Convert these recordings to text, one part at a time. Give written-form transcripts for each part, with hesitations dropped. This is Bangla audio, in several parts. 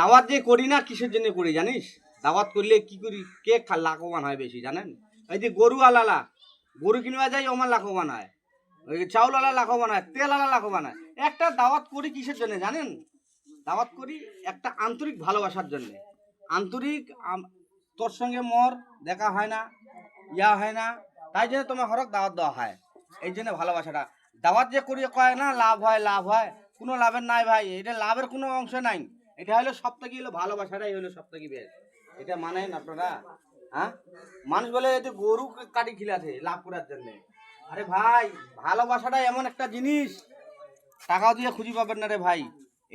দাওয়াত যে করি না কিসের জন্য করি জানিস? দাওয়াত করলে কি করি, কে লাভবান হয় বেশি জানেন? এই যে গরু আলালা, গরু কিনবা যাই আমার লাভবান হয়, ওই চাউল আলা লাভবান হয়, তেল আলা লাভবান হয়। একটা দাওয়াত করি কিসের জন্য জানেন? দাওয়াত করি একটা আন্তরিক ভালোবাসার জন্য। আন্তরিক তোর সঙ্গে মোর দেখা হয় না, ইয়া হয় না, তাই জন্য তোমার হরক দাওয়াত দেওয়া হয়। এই জন্য ভালোবাসাটা দাওয়াত যে করি কয় না লাভ হয় লাভ হয়, কোনো লাভের নাই ভাই, এটা লাভের কোনো অংশ নাই। এটা হলো সব থেকে হলো ভালোবাসাটাই হলো সব থেকে বেশ। এটা মানেন আপনারা? হ্যাঁ, মানুষ বলে যে গরু কাটি খিলাছে লাভ করার জন্য। আরে ভাই, ভালোবাসাটা এমন একটা জিনিস টাকাও দিয়ে খুঁজে পাবেন না রে ভাই।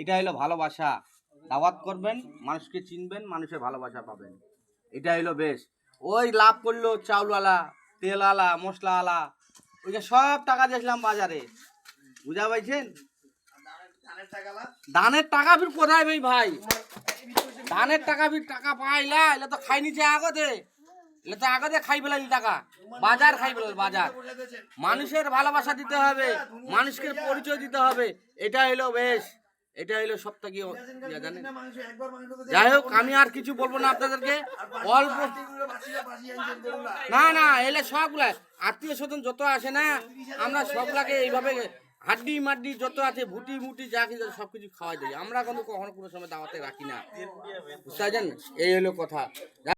এটা হলো ভালোবাসা। দাওয়াত করবেন, মানুষকে চিনবেন, মানুষের ভালোবাসা পাবেন। এটা হলো বেশ। ওই লাভ করলো চাউলওয়ালা, তেলওয়ালা, মশলাওয়ালা, ওই যে সব টাকা দিয়েছিলাম বাজারে, বুঝা পাইছেন? ধানের টাকা ফির কোথায় ভাই ভাই? ধানের টাকা ফির টাকা পাইলা এলে তো খাই নিছে আগতে, এলে তো আগতে খাই ফেলালি টাকা, বাজার খাই ফেলাল বাজার। মানুষের ভালোবাসা দিতে হবে, মানুষকে পরিচয় দিতে হবে, এটা হলো বেশ। এটা হলো সব থেকে জানেন। যাই হোক, আমি আর কিছু বলবো না আপনাদেরকে। অল্প না না এলে সবগুলা আত্মীয় স্বজন যত আসে না, আমরা সবগুলাকে এইভাবে হাড্ডি মাড্ডি যত আছে ভুটি মুটি যা কিছু সবকিছু খাওয়াই দিই আমরা, কিন্তু কখনো কোনো সময় দাওয়াতে রাখি না, বুঝতে পারছেন? এই হলো কথা।